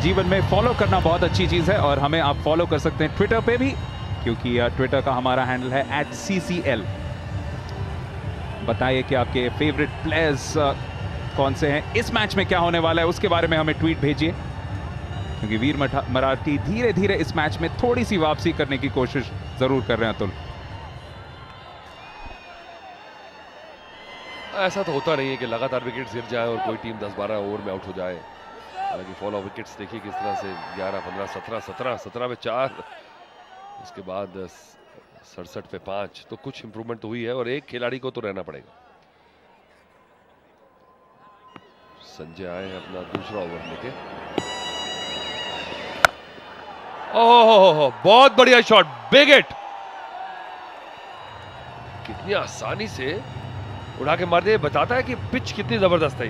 जीवन में फॉलो करना बहुत अच्छी चीज़ है और हमें आप फॉलो कर सकते हैं ट्विटर पे भी, क्योंकि ट्विटर का हमारा हैंडल है @CCL। बताइए कि आपके फेवरेट प्लेयर्स कौन से हैं, इस मैच में क्या होने वाला है उसके बारे में हमें ट्वीट भेजिए, क्योंकि वीर मराठी धीरे धीरे इस मैच में थोड़ी सी वापसी करने की कोशिश जरूर कर रहे हैं। अतुल, ऐसा तो होता नहीं है कि लगातार विकेट्स गिर जाए और कोई टीम 10-12 ओवर में आउट हो जाए। हालांकि फॉलो विकेट्स देखिए किस तरह से 11, 15, 17, 17, 17 में 4, उसके बाद 67 पे 5, तो कुछ इंप्रूवमेंट तो हुई है और एक खिलाड़ी को तो रहना पड़ेगा। संजय आए हैं अपना दूसरा ओवर लेके। ओह, बहुत बढ़िया शॉट, बिग हिट, कितनी आसानी से उड़ा के मार दिया। बताता है कि पिच कितनी जबरदस्त है।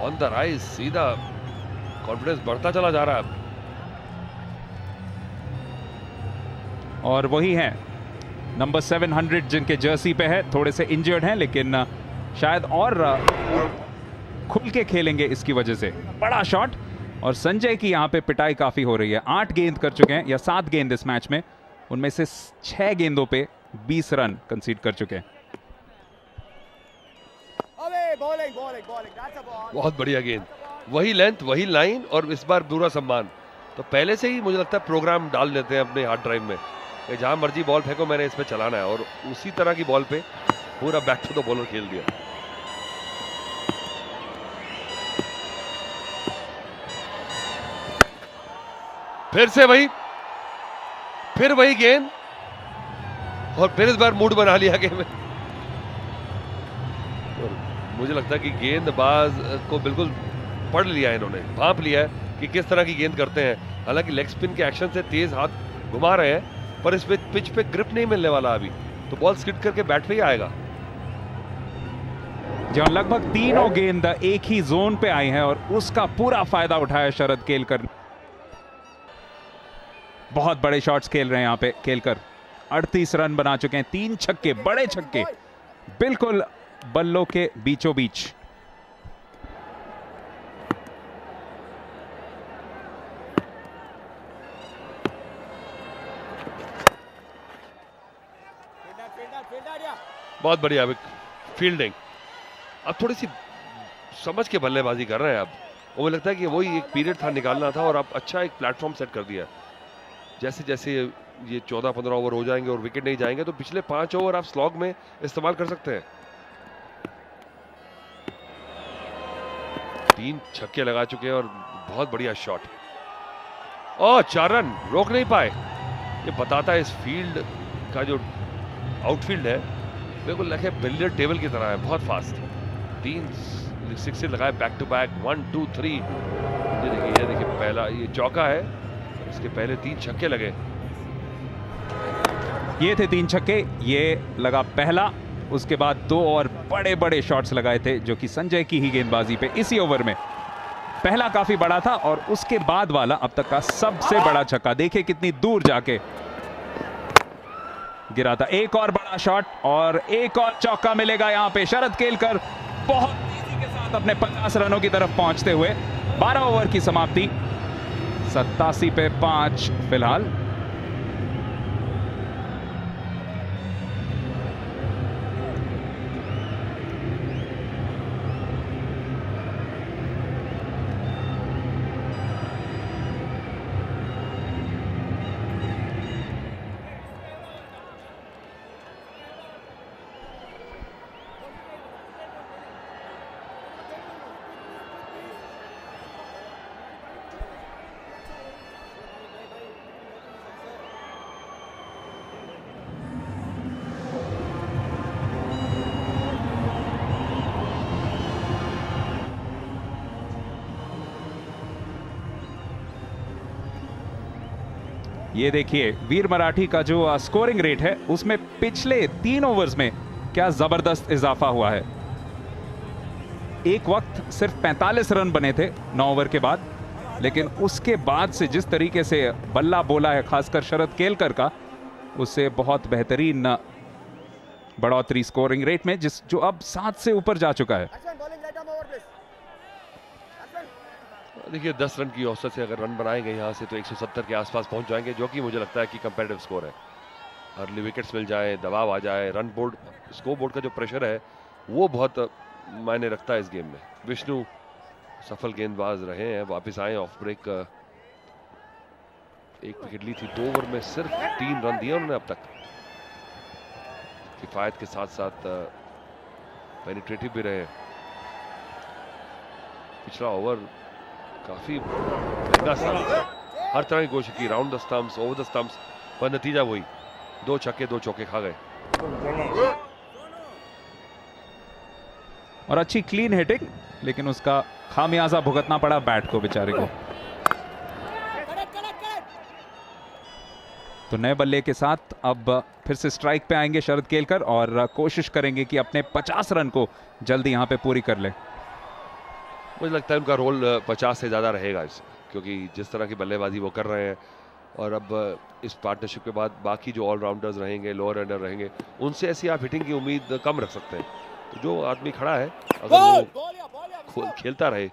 ऑन द राइज, सीधा कॉन्फिडेंस बढ़ता चला जा रहा है। और वही है नंबर 700 जिनके जर्सी पे है, थोड़े से इंजर्ड हैं लेकिन शायद और खुल के खेलेंगे इसकी वजह से। बड़ा शॉट, और संजय की यहां पे पिटाई काफी हो रही है। 8 गेंद कर चुके हैं या 7 गेंद इस मैच में, उनमें से 6 गेंदों पे 20 रन कंसीड कर चुके हैं। बहुत बढ़िया गेंद, वही लेंथ, वही लाइन, और इस बार पूरा सम्मान। तो पहले से ही मुझे लगता है प्रोग्राम डाल देते हैं अपने हार्ड ड्राइव में कि जहां मर्जी बॉल फेंको, मैंने इस पे चलाना है, और उसी तरह की बॉल पे पूरा बैक टू द बॉलर खेल दिया। फिर वही गेंद, और फिर इस बार मूड बना लिया गेम में। मुझे लगता है कि गेंदबाज को बिल्कुल पढ़ लिया है इन्होंने, भांप लिया है कि किस तरह की गेंद करते हैं। हालांकि लेग स्पिन के एक्शन से तेज हाथ घुमा रहे हैं, पर इस पे पिच पे ग्रिप नहीं मिलने वाला अभी, तो बॉल स्किड करके बैट पे ही आएगा। जहां लगभग तीनों गेंद एक ही जोन पे आई हैं और उसका पूरा फायदा उठाया शरद केलकर। बहुत बड़े शॉट्स खेल रहे हैं यहां पे केलकर। 38 रन बना चुके हैं, 3 छक्के, बड़े छक्के, बिल्कुल बल्लों के बीचों बीच। बहुत बढ़िया फील्डिंग। अब थोड़ी सी समझ के बल्लेबाजी कर रहे हैं। अब वो लगता है कि वही एक पीरियड था, निकालना था, और अब अच्छा एक प्लेटफॉर्म सेट कर दिया। जैसे जैसे ये 14-15 ओवर हो जाएंगे और विकेट नहीं जाएंगे, तो पिछले 5 ओवर आप स्लॉग में इस्तेमाल कर सकते हैं। 3 छक्के लगा चुके हैं और बहुत बढ़िया शॉट, और 4 रन रोक नहीं पाए। ये बताता है इस फील्ड का जो आउटफील्ड है बिल्कुल लगे बिलियर्ड टेबल की तरह है, बहुत फास्ट। 3 सिक्सेस लगाए बैक टू बैक, 1 2 3। ये देखिए पहला ये चौका है, इसके पहले 3 छक्के लगे। ये थे 3 छक्के, ये लगा पहला, उसके बाद 2 और बड़े बड़े शॉट्स लगाए थे जो कि संजय की ही गेंदबाजी पे इसी ओवर में। पहला काफी बड़ा था और उसके बाद वाला अब तक का सबसे बड़ा छक्का। देखिए कितनी दूर जाके गिरा था। एक और बड़ा शॉट और एक और चौका मिलेगा यहां पे। शरद केलकर बहुत तेजी के साथ अपने 50 रनों की तरफ पहुंचते हुए। 12 ओवर की समाप्ति, 87 पे 5 फिलहाल। ये देखिए वीर मराठी का जो स्कोरिंग रेट है उसमें पिछले 3 ओवर्स में क्या जबरदस्त इजाफा हुआ है। एक वक्त सिर्फ 45 रन बने थे 9 ओवर के बाद, लेकिन उसके बाद से जिस तरीके से बल्ला बोला है खासकर शरद केलकर का, उससे बहुत बेहतरीन बढ़ोतरी स्कोरिंग रेट में, जो अब 7 से ऊपर जा चुका है। देखिए 10 रन की औसत से अगर रन बनाएंगे यहाँ से तो 170 के आसपास पहुंच जाएंगे, जो कि मुझे लगता है कि कंपेटिटिव स्कोर है। अर्ली विकेट्स मिल जाए, दबाव आ जाए, रन बोर्ड स्कोर बोर्ड का जो प्रेशर है वो बहुत मायने रखता है इस गेम में। विष्णु सफल गेंदबाज रहे हैं, वापस आए ऑफ ब्रेक, एक विकेट ली थी, 2 ओवर में सिर्फ 3 रन दिए उन्होंने अब तक। किफायत के साथ साथ पेनिट्रेटिव भी रहे। पिछला ओवर काफी महंगा साबित, हर तरह की कोशिश की, round the stumps, over the stumps, पर नतीजा वही, 2 छक्के 2 चौके खा गए। और अच्छी क्लीन हिटिंग, लेकिन उसका खामियाजा भुगतना पड़ा बैट को बेचारे को। तो नए बल्ले के साथ अब फिर से स्ट्राइक पे आएंगे शरद केलकर और कोशिश करेंगे कि अपने 50 रन को जल्दी यहां पे पूरी कर ले। मुझे लगता है उनका रोल 50 से ज़्यादा रहेगा क्योंकि जिस तरह की बल्लेबाजी वो कर रहे हैं, और अब इस पार्टनरशिप के बाद बाकी जो ऑलराउंडर्स रहेंगे, लोअर एंडर रहेंगे, उनसे ऐसी आप हिटिंग की उम्मीद कम रख सकते हैं। तो जो आदमी खड़ा है अगर वो खेलता रहे,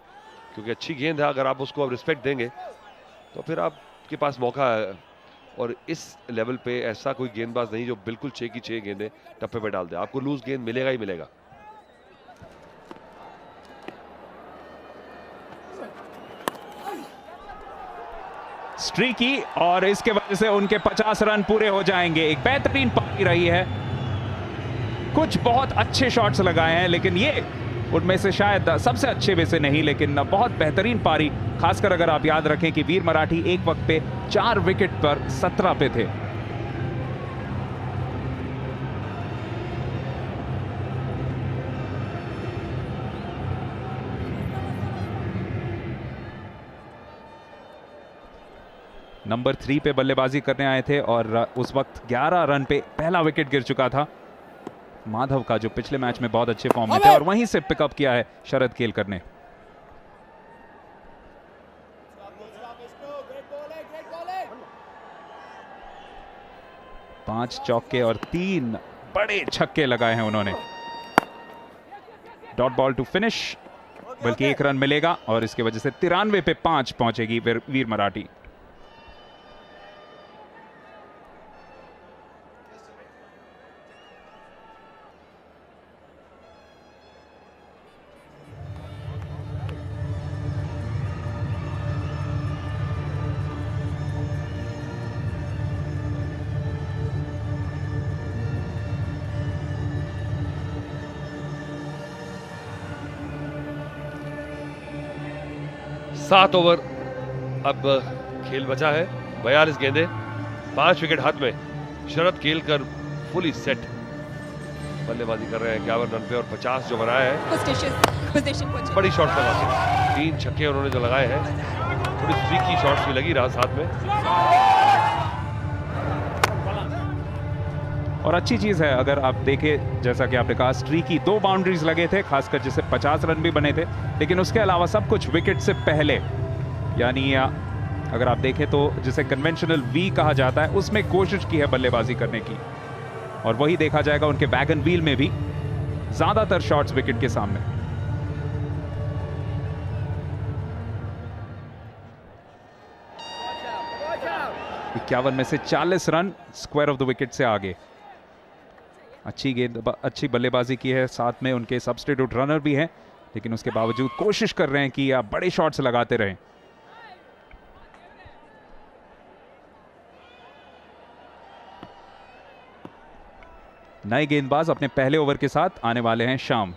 क्योंकि अच्छी गेंद है, अगर आप उसको अब रिस्पेक्ट देंगे तो फिर आपके पास मौका है। और इस लेवल पे ऐसा कोई गेंदबाज नहीं जो बिल्कुल 6 की 6 गेंदें टप्पे पे डाल दे, आपको लूज गेंद मिलेगा ही मिलेगा। स्ट्रीकी, और इसके वजह से उनके 50 रन पूरे हो जाएंगे। एक बेहतरीन पारी रही है, कुछ बहुत अच्छे शॉट्स लगाए हैं, लेकिन ये उनमें से शायद सबसे अच्छे में से नहीं, लेकिन बहुत बेहतरीन पारी। खासकर अगर आप याद रखें कि वीर मराठी एक वक्त पे 4 विकेट पर 17 पे थे। नंबर 3 पे बल्लेबाजी करने आए थे और उस वक्त 11 रन पे पहला विकेट गिर चुका था माधव का, जो पिछले मैच में बहुत अच्छे फॉर्म में थे, और वहीं से पिकअप किया है शरद केलकर ने। पांच चौके और 3 बड़े छक्के लगाए हैं उन्होंने। डॉट बॉल टू फिनिश, बल्कि 1 रन मिलेगा और इसकी वजह से 93 पे 5 पहुंचेगी वीर मराठी। सात ओवर अब खेल बचा है, 42 गेंदें, 5 विकेट हाथ में। शरद केलकर फुली सेट बल्लेबाजी कर रहे हैं 51 रन पे, और 50 जो बनाया है। बड़ी शॉट्स लगाते, 3 छक्के उन्होंने जो लगाए हैं, थोड़ी स्ट्रीकी शॉट्स भी लगी रहा साथ में। और अच्छी चीज है अगर आप देखें, जैसा कि आपने कहा, स्ट्रीकी 2 बाउंड्रीज लगे थे, खासकर जिससे 50 रन भी बने थे, लेकिन उसके अलावा सब कुछ विकेट से पहले, यानी अगर आप देखें तो जिसे कन्वेंशनल वी कहा जाता है, उसमें कोशिश की है बल्लेबाजी करने की, और वही देखा जाएगा उनके वैगन व्हील में भी, ज्यादातर शॉट्स विकेट के सामने। इक्यावन में से 40 run square of the wicket से आगे। अच्छी बल्लेबाजी की है, साथ में उनके सब्स्टिट्यूट रनर भी हैं, लेकिन उसके बावजूद कोशिश कर रहे हैं कि आप बड़े शॉट्स लगाते रहें। नए गेंदबाज अपने पहले ओवर के साथ आने वाले हैं शाम।